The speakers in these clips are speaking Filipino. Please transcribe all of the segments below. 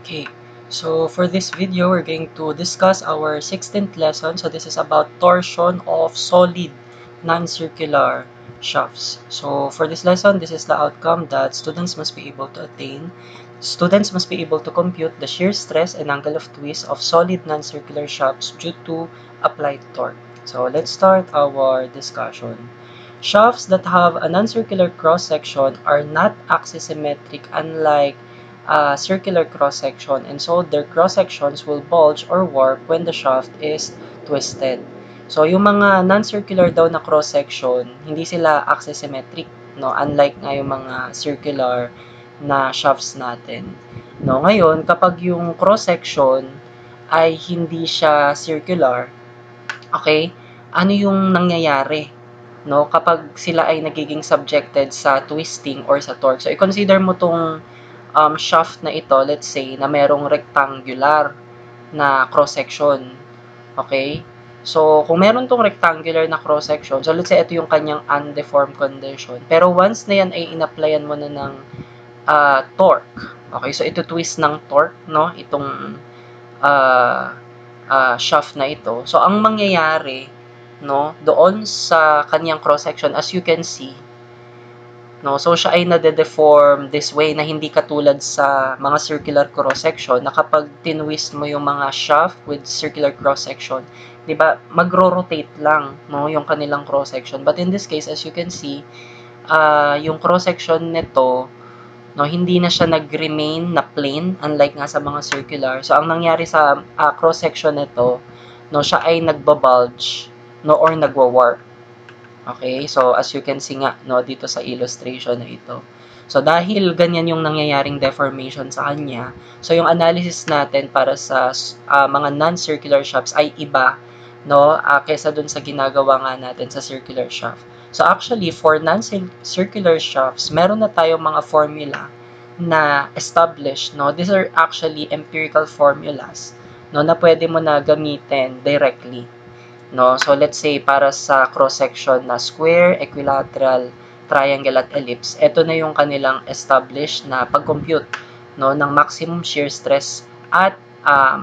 Okay, so for this video, we're going to discuss our 16th lesson. So this is about torsion of solid non-circular shafts. So for this lesson, this is the outcome that students must be able to attain. Students must be able to compute the shear stress and angle of twist of solid non-circular shafts due to applied torque. So let's start our discussion. Shafts that have a non-circular cross-section are not axisymmetric, unlike circular cross-section, and so their cross-sections will bulge or warp when the shaft is twisted. So, yung mga non-circular daw na cross-section, hindi sila axisymmetric, no? Unlike nga yung mga circular na shafts natin. No, ngayon, kapag yung cross-section ay hindi siya circular, okay, ano yung nangyayari? No, kapag sila ay nagiging subjected sa twisting or sa torque. So, i-consider mo tong shaft na ito, let's say, na merong rectangular na cross-section. Okay? So, kung meron tong rectangular na cross-section, so let's say ito yung kanyang undeformed condition. Pero once na yan ay in-applyan mo na ng torque. Okay? So, ito twist ng torque, no? Itong shaft na ito. So, ang mangyayari, no, doon sa kanyang cross-section, as you can see, no, so siya ay nade-deform this way na hindi katulad sa mga circular cross-section na kapag tinwist mo yung mga shaft with circular cross-section, 'di ba, magro-rotate lang, no, yung kanilang cross-section. But in this case, as you can see, yung cross-section nito, no, hindi na siya nag-remain na plane unlike nga sa mga circular. So ang nangyari sa cross-section nito, no, siya ay nagba-bulge, no, or nagwa-warp. Okay, so as you can see nga, no, dito sa illustration na ito. So dahil ganyan yung nangyayaring deformation sa kanya, so yung analysis natin para sa mga non-circular shafts ay iba, no, kaysa dun sa ginagawa nga natin sa circular shaft. So actually, for non-circular shafts, meron na tayong mga formula na established, no. These are actually empirical formulas, no, na pwede mo na gamitin directly. No? So, let's say, para sa cross-section na square, equilateral, triangle, at ellipse, ito na yung kanilang established na pag-compute, no, ng maximum shear stress at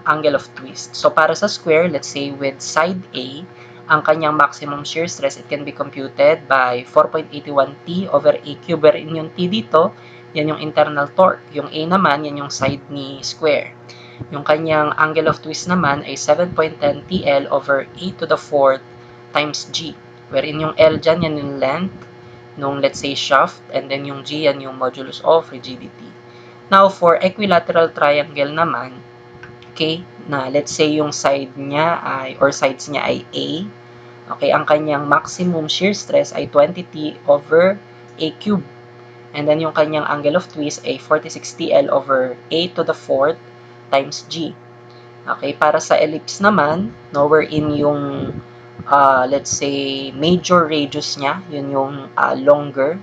angle of twist. So, para sa square, let's say, with side A, ang kanyang maximum shear stress, it can be computed by 4.81 T over A cube, wherein yung T dito, yan yung internal torque. Yung A naman, yan yung side ni square. Yung kanyang angle of twist naman ay 7.10 TL over a to the 4th times g. Wherein yung L dyan, yan yung length nung let's say shaft, and then yung g, yan yung modulus of rigidity. Now, for equilateral triangle naman, okay, na let's say yung side niya ay, or sides niya ay A, okay, ang kanyang maximum shear stress ay 20T over A cube. And then yung kanyang angle of twist ay 46TL over A to the 4th times G. Okay, para sa ellipse naman, no, wherein yung, let's say, major radius niya, yun yung longer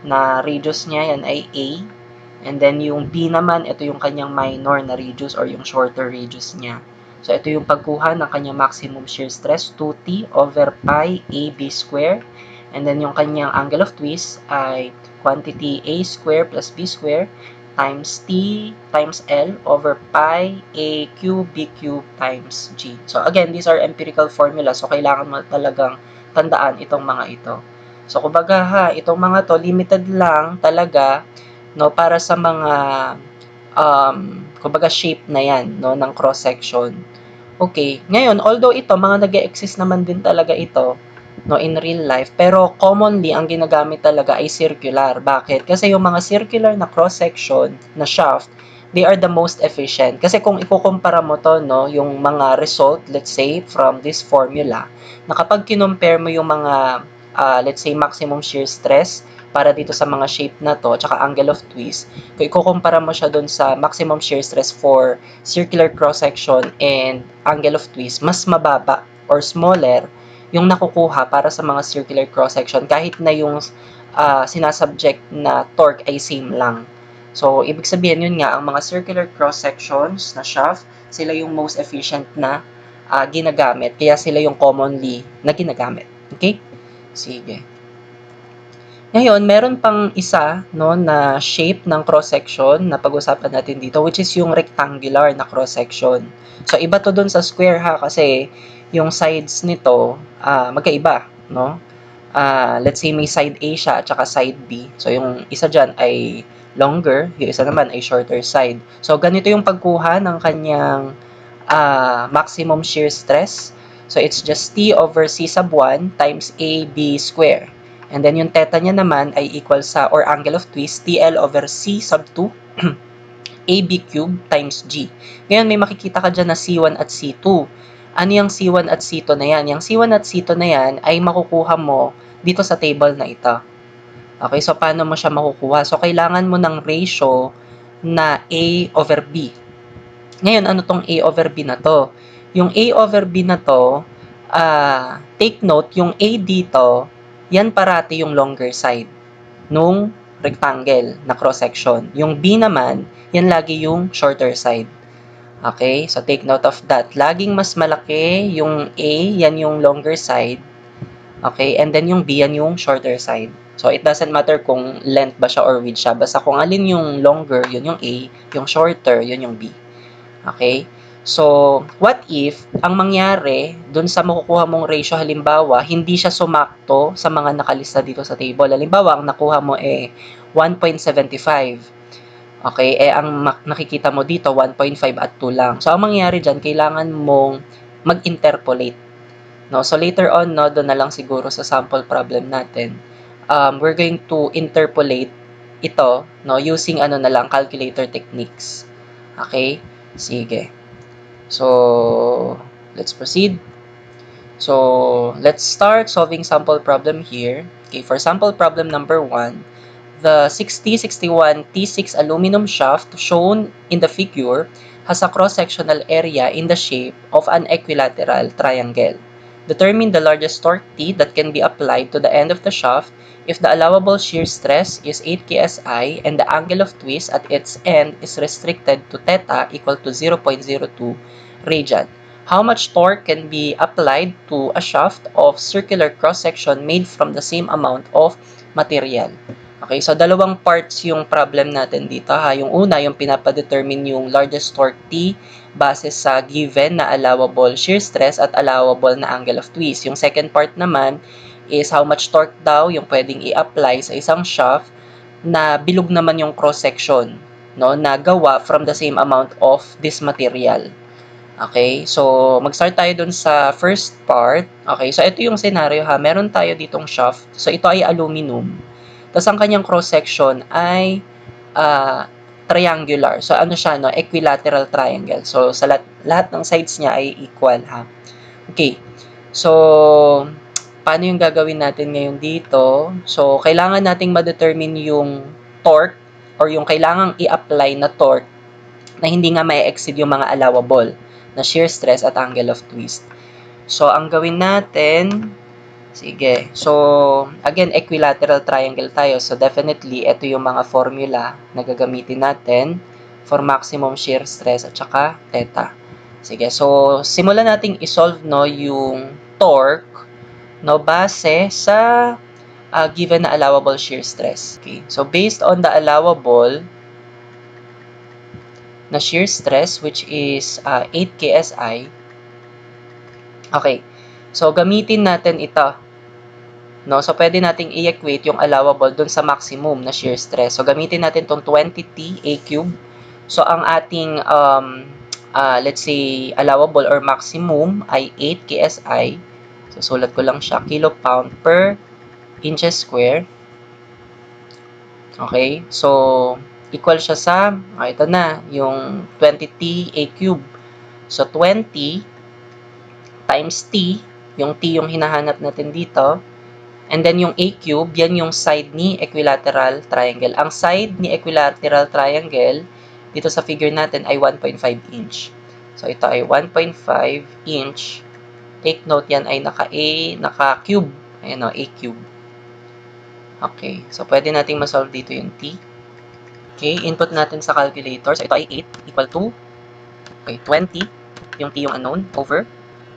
na radius niya, yan ay A. And then yung B naman, ito yung kanyang minor na radius or yung shorter radius niya. So, ito yung pagkuha ng kanyang maximum shear stress, 2T over pi AB square. And then yung kanyang angle of twist ay quantity A square plus B square times T times L over pi A cube B cube times G. So again, these are empirical formulas. So kailangan mo talagang tandaan itong mga ito. So kumbaga itong mga to limited lang talaga, no, para sa mga kumbaga shape na yan, no, ng cross section. Okay, ngayon although ito mga nag-exist naman din talaga ito, no, in real life, pero commonly ang ginagamit talaga ay circular. Bakit? Kasi yung mga circular na cross section na shaft, they are the most efficient. Kasi kung ikukumpara mo to, no, yung mga result, let's say from this formula, na kapag kinompare mo yung mga let's say maximum shear stress para dito sa mga shape na to, tsaka angle of twist, kung ikukumpara mo siya dun sa maximum shear stress for circular cross section and angle of twist, mas mababa or smaller yung nakukuha para sa mga circular cross-section kahit na yung sinasubject na torque ay same lang. So, ibig sabihin yun nga, ang mga circular cross-sections na shaft, sila yung most efficient na ginagamit. Kaya sila yung commonly na ginagamit. Okay? Sige. Ngayon, meron pang isa, no, na shape ng cross-section na pag-usapan natin dito, which is yung rectangular na cross-section. So, iba to dun sa square ha, kasi yung sides nito, magkaiba, no? Let's say may side A siya at saka side B. So, yung isa dyan ay longer, yung isa naman ay shorter side. So, ganito yung pagkuha ng kanyang maximum shear stress. So, it's just T over C sub 1 times AB square. And then, yung theta niya naman ay equal sa, or angle of twist, TL over C sub 2 AB cube times G. Ngayon, may makikita ka dyan na C1 at C2. Ano yung C1 at C2 na yan? Yung C1 at C2 na yan ay makukuha mo dito sa table na ito. Okay, so paano mo siya makukuha? So, kailangan mo ng ratio na A over B. Ngayon, ano tong A over B na to? Yung A over B na to, take note, yung A dito, yan parati yung longer side nung rectangle na cross-section. Yung B naman, yan lagi yung shorter side. Okay? So, take note of that. Laging mas malaki yung A, yan yung longer side. Okay? And then yung B, yan yung shorter side. So, it doesn't matter kung length ba siya or width siya. Basta kung alin yung longer, yun yung A. Yung shorter, yun yung B. Okay? So, what if, ang mangyari, dun sa makukuha mong ratio, halimbawa, hindi siya sumakto sa mga nakalista dito sa table. Halimbawa, ang nakuha mo 1.75. Okay? Ang nakikita mo dito, 1.5 at 2 lang. So, ang mangyari dyan, kailangan mong mag-interpolate. No? So, later on, no, doon na lang siguro sa sample problem natin, we're going to interpolate ito, no, using na lang, calculator techniques. Okay? Sige. So, let's proceed. So, let's start solving sample problem here. Okay, for sample problem number 1, the 6061 T6 aluminum shaft shown in the figure has a cross-sectional area in the shape of an equilateral triangle. Determine the largest torque T that can be applied to the end of the shaft if the allowable shear stress is 8 kSi and the angle of twist at its end is restricted to theta equal to 0.02 radian. How much torque can be applied to a shaft of circular cross-section made from the same amount of material? Okay, so dalawang parts yung problem natin dito ha. Yung una, yung pinapadetermine yung largest torque T base sa given na allowable shear stress at allowable na angle of twist. Yung second part naman is how much torque daw yung pwedeng i-apply sa isang shaft na bilog naman yung cross-section, no, na gawa from the same amount of this material. Okay, so mag-start tayo dun sa first part. Okay, so ito yung scenario ha. Meron tayo ditong shaft. So ito ay aluminum. Tapos ang kanyang cross-section ay triangular. So ano siya, no? Equilateral triangle. So sa lahat ng sides niya ay equal ha. Okay, so paano yung gagawin natin ngayon dito? So kailangan nating ma-determine yung torque or yung kailangang i-apply na torque na hindi nga may exceed yung mga allowable na shear stress at angle of twist. So, ang gawin natin, sige. So, again, equilateral triangle tayo. So, definitely, ito yung mga formula na gagamitin natin for maximum shear stress at saka theta. Sige. So, simulan nating isolve, no, yung torque, no, base sa given na allowable shear stress. Okay. So, based on the allowable na shear stress, which is 8 kSi. Okay. So, gamitin natin ito. No? So, pwede nating i-equate yung allowable dun sa maximum na shear stress. So, gamitin natin tong 20T A cube. So, ang ating, let's say, allowable or maximum ay 8 kSi. So, sulat ko lang siya, kilopound per inches square. Okay. So, equal siya sa, ito na, yung 20T A cube. So, 20 times T, yung T yung hinahanap natin dito, and then yung A cube, yan yung side ni equilateral triangle. Ang side ni equilateral triangle, dito sa figure natin ay 1.5 inch. So, ito ay 1.5 inch. Take note, yan ay naka-cube. Ayan o, A cube. Okay, so pwede nating masolve dito yung T. Okay, input natin sa calculator. So, ito ay 8 equal to, okay, 20, yung T yung unknown, over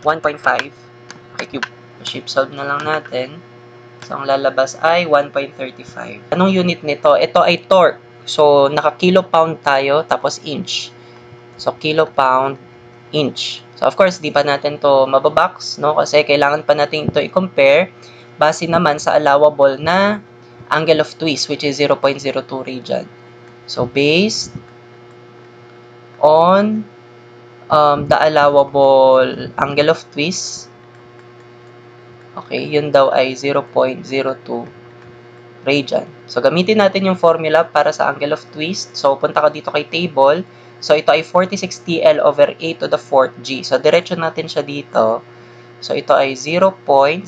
1.5, okay, cube. So, shape solve na lang natin. So, ang lalabas ay 1.35. Anong unit nito? Ito ay torque. So, naka-kilopound tayo, tapos inch. So, kilopound, inch. So, of course, di pa natin to mababox, no? Kasi kailangan pa natin ito i-compare base naman sa allowable na angle of twist, which is 0.02 radian. So, based on the allowable angle of twist, okay, yun daw ay 0.02 radian. So, gamitin natin yung formula para sa angle of twist. So, punta ka dito kay table. So, ito ay 46 TL over 8 to the 4th G. So, diretso natin siya dito. So, ito ay 0.02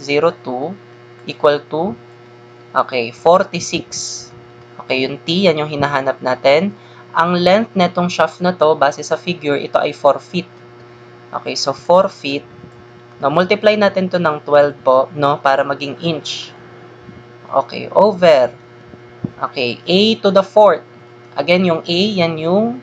equal to, okay, 46. Okay, yung T, yan yung hinahanap natin. Ang length netong shaft na to, base sa figure, ito ay 4 feet. Okay, so 4 feet. Now, multiply natin to ng 12 po, no, para maging inch. Okay, over. Okay, A to the 4th. Again, yung A, yan yung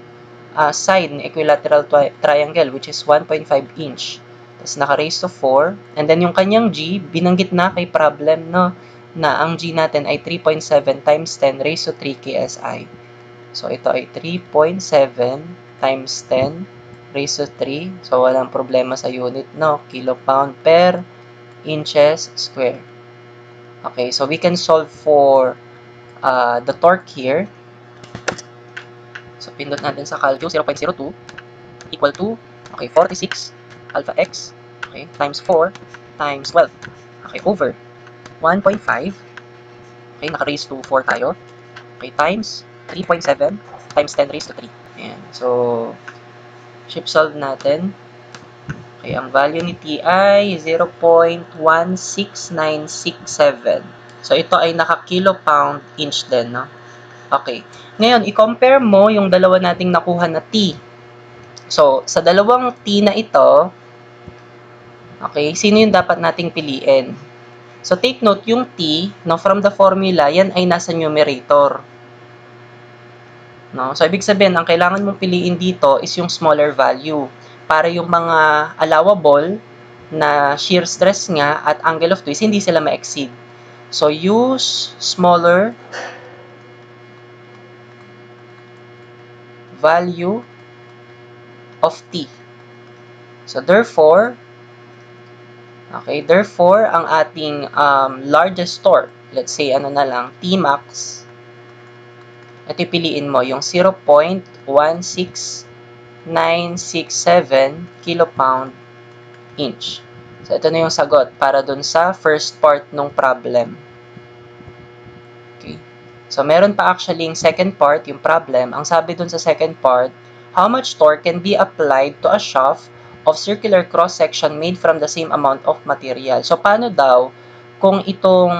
side ng equilateral triangle, which is 1.5 inch. Tapos naka-raise to 4. And then yung kanyang G, binanggit na kay problem, no, na ang G natin ay 3.7 times 10 raised to 3 KSI. So, ito ay 3.7 times 10 raised to 3. So, walang problema sa unit, no? Kilopound per inches square. Okay, so we can solve for the torque here. So, pindot natin sa calculus, 0.02 equal to, okay, 46 alpha x, okay, times 4 times 12, okay, over 1.5, okay, naka-raise to 4 tayo, okay, times 3.7 times 10 raised to 3. Ayan, so, shift solve natin. Okay, ang value ni T ay 0.16967. So, ito ay naka-kilopound inch din, no? Okay. Ngayon, i-compare mo yung dalawa nating nakuha na T. So, sa dalawang T na ito, okay, sino yung dapat nating piliin? So, take note, yung T, no, from the formula, yan ay nasa numerator. No? So, ibig sabihin, ang kailangan mong piliin dito is yung smaller value para yung mga allowable na shear stress nga at angle of twist, hindi sila ma-exceed. So, use smaller value of T. So, therefore, okay, therefore, ang ating largest torque, let's say, ano na lang, Tmax, ito piliin mo, yung 0.16967 kilopound inch. So, ito na yung sagot para dun sa first part ng problem. Okay. So, meron pa actually yung second part, yung problem. Ang sabi dun sa second part, how much torque can be applied to a shaft of circular cross-section made from the same amount of material? So, paano daw kung itong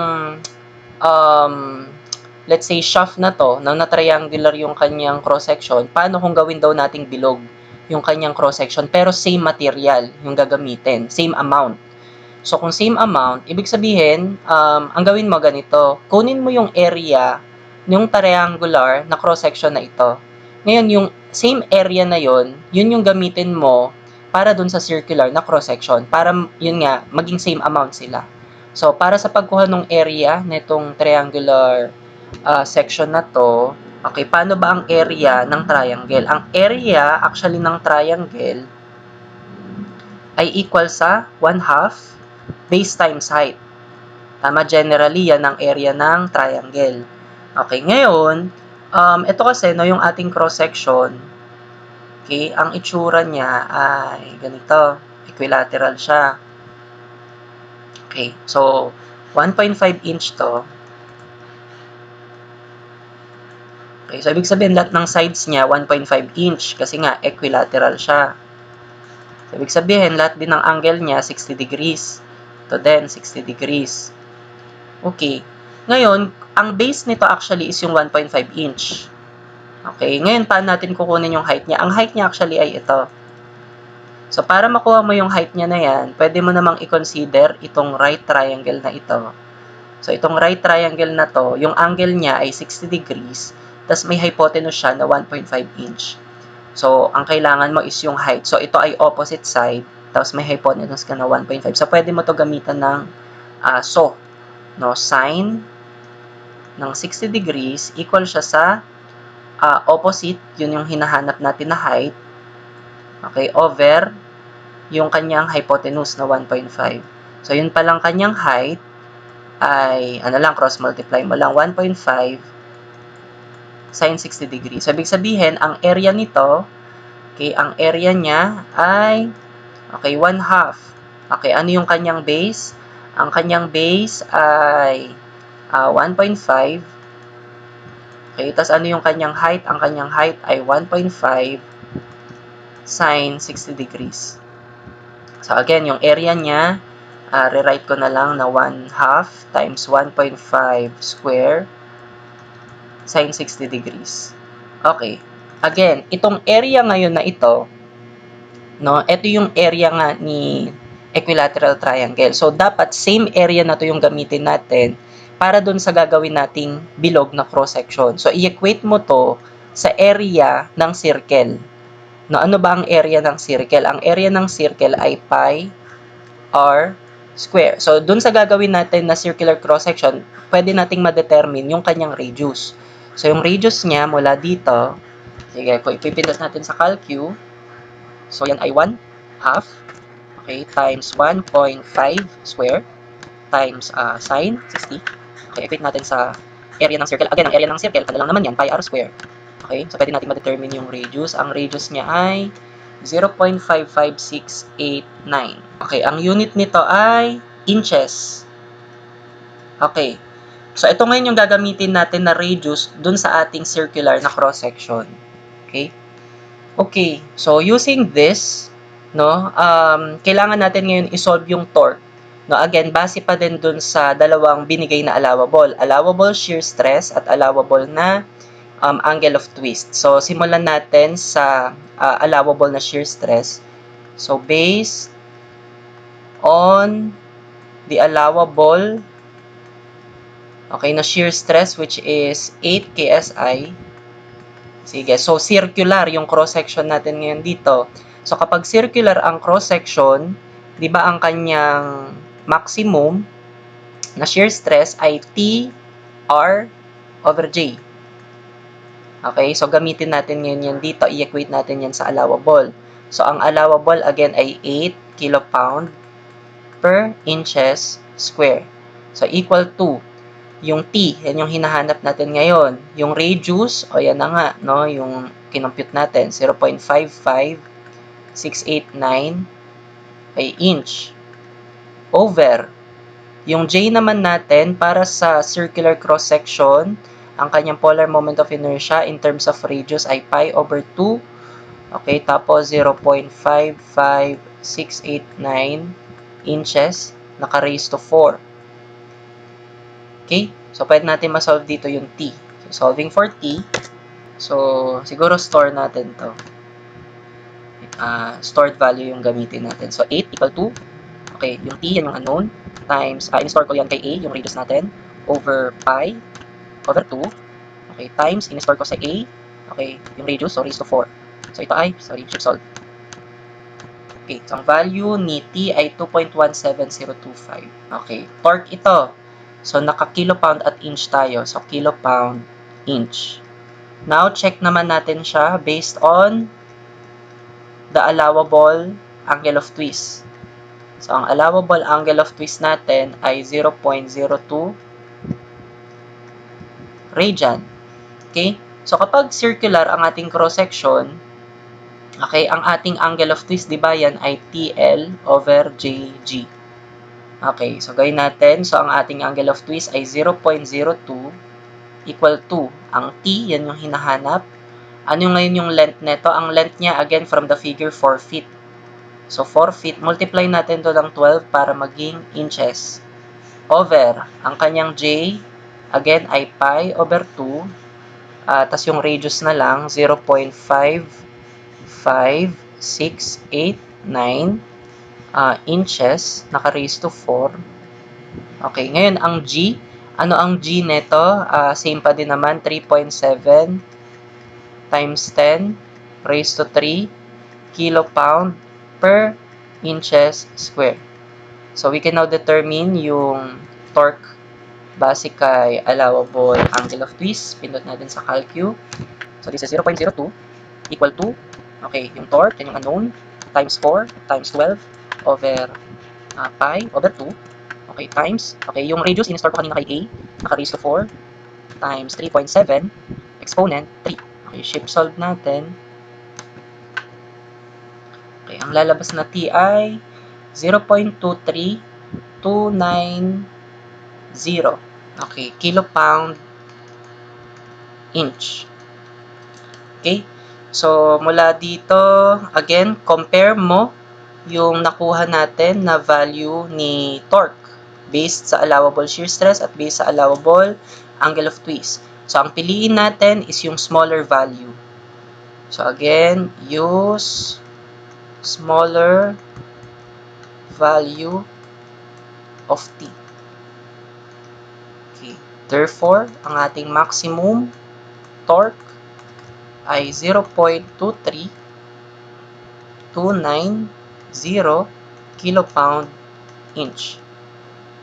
let's say, shaft na to, na triangular yung kanyang cross-section, paano kung gawin daw nating bilog yung kanyang cross-section, pero same material yung gagamitin, same amount. So, kung same amount, ibig sabihin, ang gawin mo ganito, kunin mo yung area yung triangular na cross-section na ito. Ngayon, yung same area na yun yung gamitin mo para dun sa circular na cross-section, para yun nga, maging same amount sila. So, para sa pagkuha ng area nitong triangular section na to, okay, paano ba ang area ng triangle? Ang area, actually, ng triangle ay equal sa 1/2 base times height. Tama, generally, yan ang area ng triangle. Okay, ngayon, ito kasi, no, yung ating cross-section, okay, ang itsura niya ay ganito, equilateral siya. Okay, so, 1.5 inch to. Okay, so ibig sabihin lahat ng sides niya 1.5 inch kasi nga equilateral siya. So, ibig sabihin lahat din ng angle niya 60 degrees. Ito din 60 degrees. Okay. Ngayon, ang base nito actually is yung 1.5 inch. Okay, ngayon paano natin kukunin yung height niya? Ang height niya actually ay ito. So, para makuha mo yung height niya na yan, pwede mo namang i-consider itong right triangle na ito. So, itong right triangle na to, yung angle niya ay 60 degrees, tapos may hypotenuse siya na 1.5 inch. So, ang kailangan mo is yung height. So, ito ay opposite side, tapos may hypotenuse ka na 1.5. So, pwede mo to gamitan ng saw. no, sine ng 60 degrees equal siya sa opposite, yun yung hinahanap natin na height, okay, over yung kanyang hypotenuse na 1.5. So, yun palang kanyang height ay, cross multiply mo lang, 1.5 sine 60 degrees. So, ibig sabihin, ang area nito, okay, ang area niya ay, okay, 1/2. Okay, ano yung kanyang base? Ang kanyang base ay 1.5. Okay, tapos ano yung kanyang height? Ang kanyang height ay 1.5 sine 60 degrees. So, again, yung area niya, rewrite ko na lang na 1/2 times 1.5 square sine 60 degrees. Okay. Again, itong area ngayon na ito, no, ito yung area nga ni equilateral triangle. So, dapat same area na to yung gamitin natin para dun sa gagawin nating bilog na cross-section. So, i-equate mo to sa area ng circle. No, ano ba ang area ng circle? Ang area ng circle ay pi r square. So, dun sa gagawin natin na circular cross-section, pwede nating ma-determine yung kanyang radius. So, yung radius niya mula dito, sige, kung ipipindas natin sa calcu, so, yan ay 1/2, okay, times 1.5 square times sine 60. Okay, equate natin sa area ng circle. Again, ang area ng circle, ano lang naman yan, pi r square. Okay, so pwede natin ma-determine yung radius. Ang radius niya ay 0.55689. Okay, ang unit nito ay inches. Okay, so ito ngayon yung gagamitin natin na radius dun sa ating circular na cross-section. Okay? Okay, so using this, no, kailangan natin ngayon isolve yung torque. No, again, base pa din dun sa dalawang binigay na allowable shear stress at allowable na angle of twist. So, simulan natin sa allowable na shear stress. So, based on the allowable, okay, na shear stress, which is 8 KSI. Sige, so circular yung cross-section natin ngayon dito. So, kapag circular ang cross-section, di ba ang kanyang maximum na shear stress ay T R over J. Okay, so gamitin natin ngayon yan dito. I-equate natin yan sa allowable. So, ang allowable, again, ay 8 kilopound per inches square. So, equal to yung T, yan yung hinahanap natin ngayon. Yung radius, o yan na nga, no, yung kinompute natin, 0.55689 ay inch. Over, yung J naman natin, para sa circular cross-section, ang kanyang polar moment of inertia in terms of radius ay pi over 2. Okay, tapos 0.55689 inches, naka-raise to 4. Okay? So, pwede natin ma-solve dito yung T. So, solving for T. So, siguro store natin to. Stored value yung gamitin natin. So, 8 equal to, okay, yung T, yan yung unknown, times, in-store ko yan kay A, yung radius natin, over pi, over 2, okay, times, in-store ko sa A, okay, yung radius, so raised to 4. So, ito ay, should solve. Okay, so, ang value ni T ay 2.17025. Okay, torque ito. So, naka-kilopound at inch tayo. So, kilopound, inch. Now, check naman natin siya based on the allowable angle of twist. So, ang allowable angle of twist natin ay 0.02 radian. Okay? So, kapag circular ang ating cross-section, okay, ang ating angle of twist, di ba yan ay TL over JG. Okay, so gawin natin. So, ang ating angle of twist ay 0.02 equal to, ang T, yan yung hinahanap. Ano yung ngayon yung length neto? Ang length niya, again, from the figure, 4 feet. So, 4 feet, multiply natin to ng 12 para maging inches. Over, ang kanyang J, again, ay pi over 2. Tas yung radius na lang, 0.55689 inches, naka-raise to 4. Okay, ngayon ang G, ano ang G neto? Same pa din naman, 3.7 times 10 raised to 3 kilopound per inches square. So, we can now determine yung torque base kay allowable angle of twist. Pindot natin sa calcu. So, this is 0.02 equal to, okay, yung torque, yan yung unknown, times 4 times 12 over pi over 2. Okay, times, okay, yung radius, in-store ko kanina kay A, naka-raise to 4 times 3.7 exponent 3. Okay, shift solve natin. Okay, ang lalabas na T ay 0.23290. Okay, kilo-pound inch. Okay, so mula dito, again, compare mo yung nakuha natin na value ni torque based sa allowable shear stress at based sa allowable angle of twist. So, ang piliin natin is yung smaller value. So, again, use smaller value of T. Okay. Therefore, ang ating maximum torque ay 0.23290 kilo-pound inch.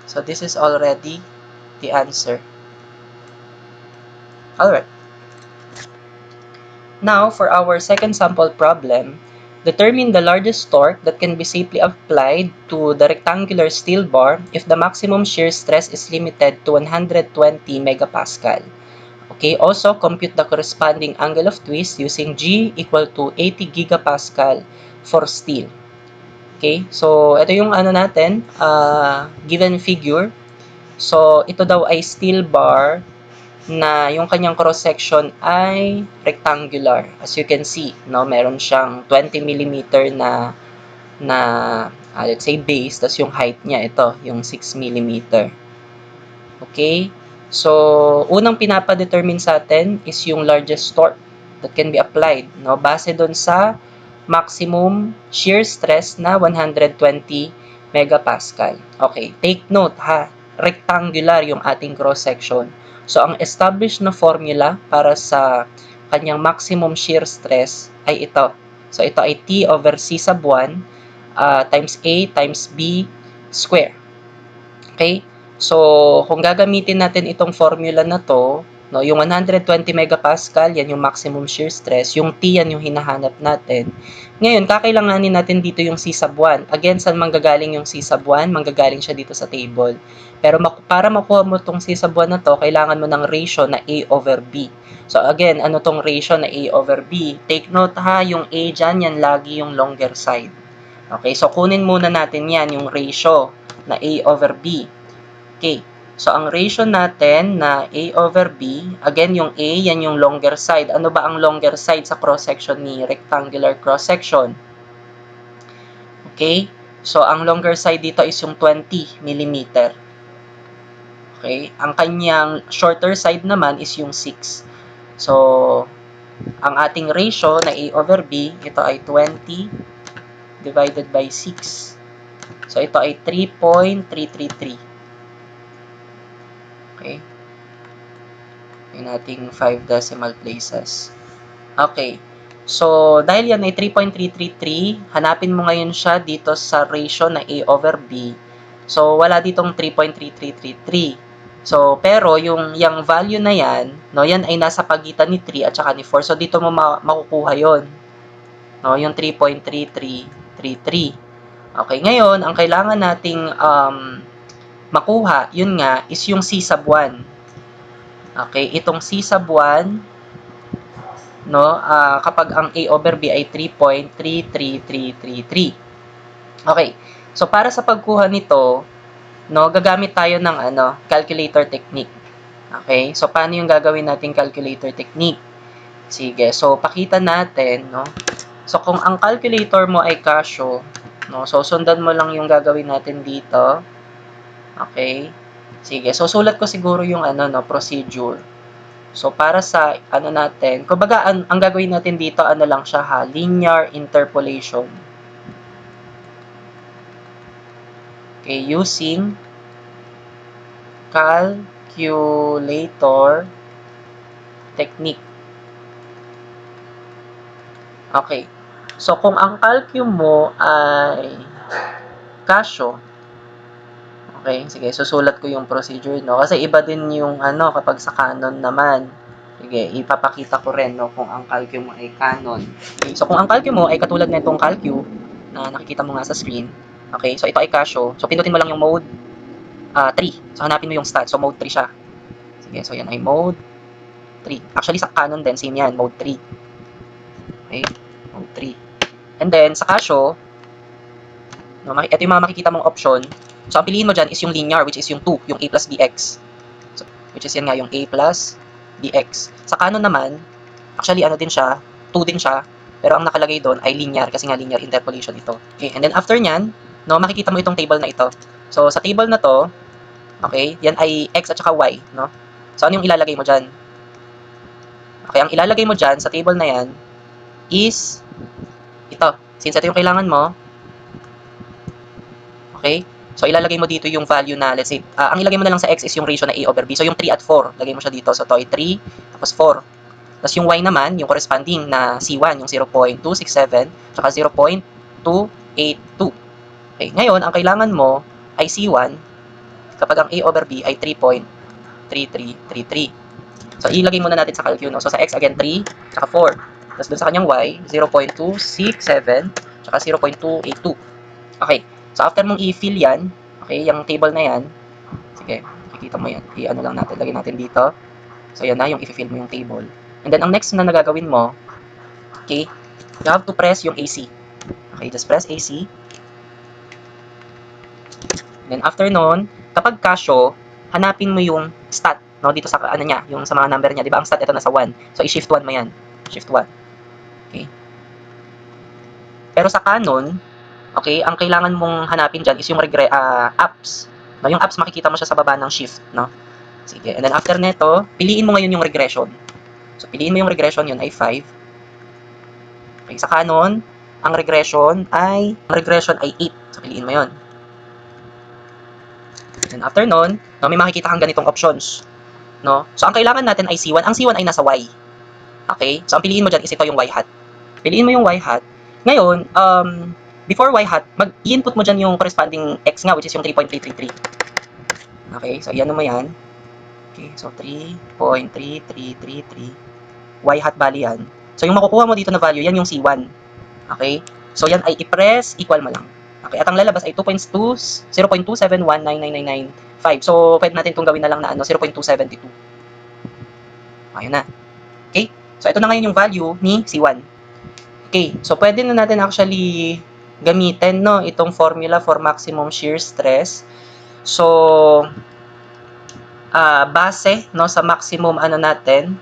So, this is already the answer. Alright. Now, for our second sample problem, determine the largest torque that can be safely applied to the rectangular steel bar if the maximum shear stress is limited to 120 megapascal. Okay, also compute the corresponding angle of twist using G equal to 80 gigapascal for steel. Okay, so ito yung ano natin, given figure. So, ito daw ay steel bar na yung kanyang cross-section ay rectangular. As you can see, no, meron siyang 20 mm na let's say base, tas yung height niya ito, yung 6 mm. Okay? So, unang pinapa-determine sa atin is yung largest torque that can be applied, no, base doon sa maximum shear stress na 120 megapascal. Okay, take note ha, rectangular yung ating cross-section. So, ang established na formula para sa kanyang maximum shear stress ay ito. So, ito ay T over C sub 1 times A times B square. Okay? So, kung gagamitin natin itong formula na to, no, yung 120 megapascal, yan yung maximum shear stress. Yung T, yan yung hinahanap natin. Ngayon, kakailanganin natin dito yung C sub 1. Again, saan manggagaling yung C sub 1? Manggagaling siya dito sa table. Pero para makuha mo itong C sub 1 na to, kailangan mo ng ratio na A over B. So, again, ano tong ratio na A over B? Take note ha, yung A dyan, yan lagi yung longer side. Okay, so kunin muna natin yan, yung ratio na A over B. Okay, so ang ratio natin na A over B, again yung A, yan yung longer side. Ano ba ang longer side sa cross-section ni rectangular cross-section? Okay, so ang longer side dito is yung 20 mm. Okay, ang kanyang shorter side naman is yung 6. So, ang ating ratio na A over B, ito ay 20 divided by 6. So, ito ay 3.333. Okay. Yung ating 5 decimal places. Okay. So, dahil yan ay 3.333, hanapin mo ngayon siya dito sa ratio na A over B. So, wala ditong 3.3333. So, pero yung value na yan, no, yan ay nasa pagitan ni 3 at saka ni 4. So, dito mo makukuha yon, no, yung 3.3333. Okay, ngayon, ang kailangan nating makuha, yun nga, is yung C sub 1. Okay, itong C sub 1, no, kapag ang A over B ay 3.33333. Okay, so para sa pagkuha nito, no, gagamit tayo ng calculator technique. Okay, so paano yung gagawin nating calculator technique? Sige, so pakita natin, no. So kung ang calculator mo ay Casio, no, so sundan mo lang yung gagawin natin dito. Okay. Sige, so sulat ko siguro yung procedure. So para sa natin, kumbaga ang gagawin natin dito lang siya ha, linear interpolation. Okay, using calculator technique. Okay. So kung ang calcu mo ay Casio, Okay, sige, susulat ko yung procedure, no? Kasi iba din yung ano, kapag sa Canon naman. Sige, ipapakita ko rin, no, kung ang calcu mo ay Canon. Okay, so kung ang calcu mo ay katulad na itong calcu na nakikita mo nga sa screen, okay, so ito ay Casio. So pindutin mo lang yung mode 3. So hanapin mo yung stat. So mode 3 siya. Sige, so yan ay mode 3. Actually sa Canon din, same yan, mode 3. Okay, mode 3. And then sa Casio, no, ito yung mga makikita mong option. So, ang piliin mo dyan is yung linear, which is yung 2, yung a plus bx. So, which is yan nga, yung a plus bx. Sa Canon naman, actually, ano din siya, 2 din siya, pero ang nakalagay doon ay linear, kasi nga linear interpolation ito. Okay, and then after nyan, no, makikita mo itong table na ito. So, sa table na to, okay, yan ay x at saka y, no? So, ano yung ilalagay mo dyan? Okay, ang ilalagay mo dyan sa table na yan is ito. Since ito yung kailangan mo, okay, so, ilalagay mo dito yung value na, let's say, ang ilagay mo na lang sa x is yung ratio na a over b. So, yung 3 at 4, lagay mo siya dito. So, ito ay 3, tapos 4. Tapos yung y naman, yung corresponding na c1, yung 0.267, tsaka 0.282. Okay, ngayon, ang kailangan mo ay c1, kapag ang a over b ay 3.3333. So, ilagay muna natin sa calcu, no? So, sa x, again, 3, tsaka 4. Tapos dun sa kanyang y, 0.267, tsaka 0.282. Okay. So, after mong i-fill yan, okay, yung table na yan, sige, makikita mo yan, i-ano lang natin, lagay natin dito. So, yan na, yung i-fill mo yung table. And then, ang next na nagagawin mo, okay, you have to press yung AC. Okay, just press AC. And then, after nun, kapag Casio, hanapin mo yung stat, no, dito sa, ano niya, yung sa mga number niya, di ba, ang stat, ito nasa 1. So, i-shift 1 mo yan. Shift 1. Okay. Pero sa Canon, okay, ang kailangan mong hanapin dyan is yung apps. No, yung apps makikita mo siya sa baba ng shift, no? Sige, and then after neto, piliin mo ngayon yung regression. So, piliin mo yung regression, yun ay 5. Okay, sa Canon, ang regression ay 8. So, piliin mo yun. And after nun, no, may makikita kang ganitong options. No? So, ang kailangan natin ay C1. Ang C1 ay nasa Y. Okay? So, ang piliin mo dyan is ito yung Y hat. Piliin mo yung Y hat. Ngayon, before y hat, mag-input mo dyan yung corresponding x nga, which is yung 3.333. Okay, so iyan mo yan. Okay, so 3.3333. Y hat value yan. So yung makukuha mo dito na value, yan yung C1. Okay, so yan ay i-press equal mo lang. Okay, at ang lalabas ay 0.2719999.5. So pwede natin itong gawin na lang na 0.272. Ayun na. Okay, so ito na ngayon yung value ni C1. Okay, so pwede na natin actually gamitin, no, itong formula for maximum shear stress. So, base, no, sa maximum ano natin,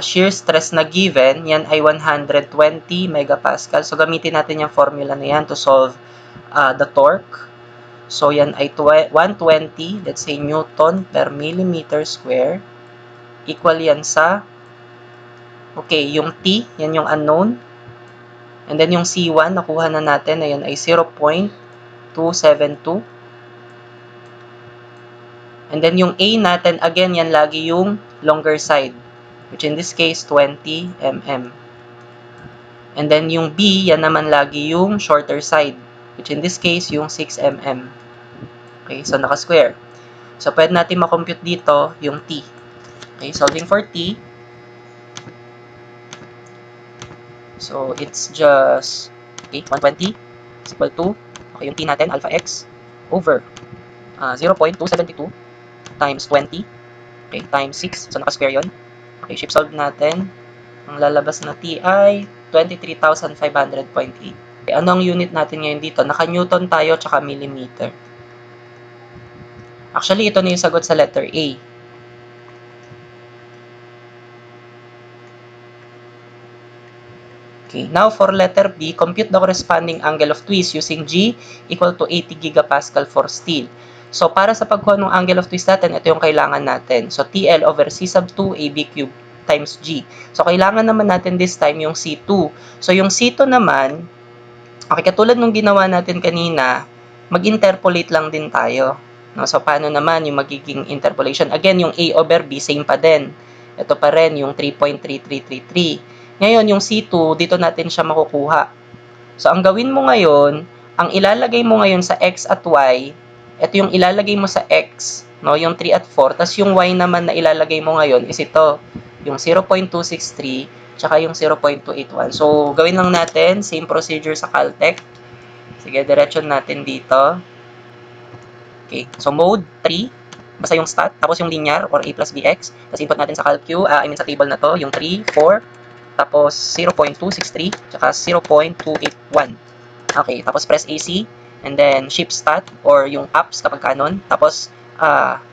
shear stress na given, yan ay 120 megapascal. So, gamitin natin yung formula na yan to solve the torque. So, yan ay 120, let's say, Newton per millimeter square. Equal yan sa, okay, yung T, yan yung unknown. And then yung C1, nakuha na natin, ayan ay 0.272. And then yung A natin, again, yan lagi yung longer side, which in this case, 20 mm. And then yung B, yan naman lagi yung shorter side, which in this case, yung 6 mm. Okay, so naka-square. So, pwede natin makompute dito yung T. Okay, solving for T. So, it's just, okay, 120 is equal to, okay, yung T natin, alpha x, over 0.272 times 20, okay, times 6. So, naka-square yun. Okay, shift solve natin. Ang lalabas na T ay 23,500.8. Okay, ano ang unit natin ngayon dito? Naka-Newton tayo, tsaka millimeter. Actually, ito na yung sagot sa letter A. Okay, now for letter B, compute the corresponding angle of twist using G equal to 80 gigapascal for steel. So, para sa pagkuha ng angle of twist natin, ito yung kailangan natin. So, TL over C sub 2 AB cube times G. So, kailangan naman natin this time yung C2. So, yung C2 naman, okay, katulad nung ginawa natin kanina, mag-interpolate lang din tayo. No? So, paano naman yung magiging interpolation? Again, yung A over B, same pa din. Ito pa rin, yung 3.3333. Ngayon, yung C2, dito natin siya makukuha. So, ang gawin mo ngayon ang ilalagay mo ngayon sa x at y, ito yung ilalagay mo sa x, no, yung 3 at 4, tas yung y naman na ilalagay mo ngayon is ito, yung 0.263, tsaka yung 0.281. So, gawin lang natin, same procedure sa Caltech. Sige, diretso natin dito. Okay, so mode 3, basta yung stat, tapos yung linear or a plus bx, tapos input natin sa calcu, sa table na to, yung 3, 4, tapos 0.263, tsaka 0.281. Okay, tapos press AC, and then shift stat or yung apps kapag kanon, tapos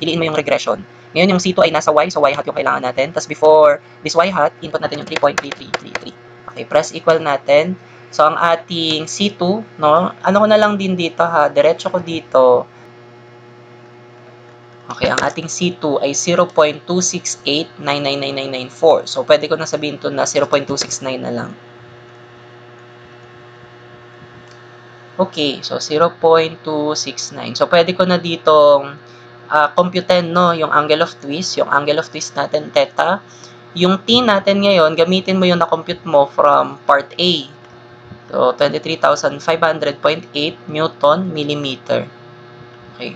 piliin mo yung regression. Ngayon yung C2 ay nasa Y, so Y hat yung kailangan natin. Tapos before this Y hat, input natin yung 3.3333. Okay, press equal natin. So ang ating C2, no, ano ko na lang din dito ha, diretso ko dito. Okay, ang ating C2 ay 0.268999994. So pwede ko na sabihin to na 0.269 na lang. Okay, so 0.269. So pwede ko na ditong computein, no, yung angle of twist. Yung angle of twist natin, theta. Yung t natin ngayon, gamitin mo yung na-compute mo from part A. So, 23,500.8 Newton millimeter. Okay.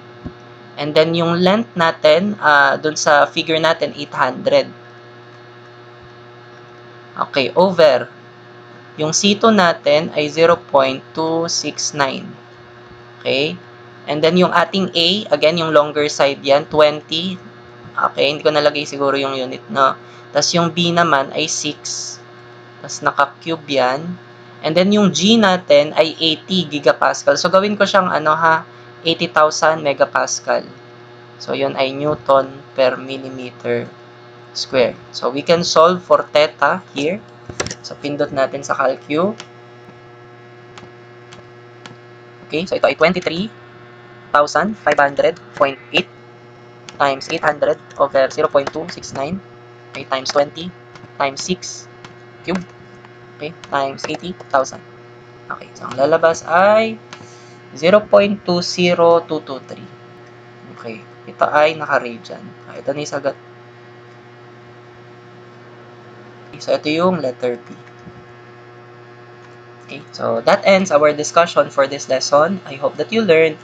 And then, yung length natin, dun sa figure natin, 800. Okay, over. Yung C2 natin ay 0.269. Okay. And then, yung ating A, again, yung longer side yan, 20. Okay, hindi ko nalagay siguro yung unit, no? Tapos, yung B naman ay 6. Tapos, naka-cube yan. And then, yung G natin ay 80 gigapascal. So, gawin ko siyang, 80,000 megapascal. So, yun ay Newton per millimeter square. So, we can solve for theta here. So, pindot natin sa calcu. Okay, so ito ay 23,500.8 times 800 over 0.269. Okay, times 20 times 6 cube. Okay, times 80,000. Okay, so ang lalabas ay 0.20223. Okay, ito ay naka-radian. Ito na yung sagot. Okay, so ito yung letter B. Okay, so that ends our discussion for this lesson. I hope that you learned.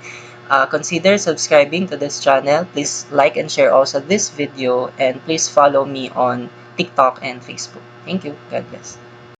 Consider subscribing to this channel. Please like and share also this video, and please follow me on TikTok and Facebook. Thank you. God bless.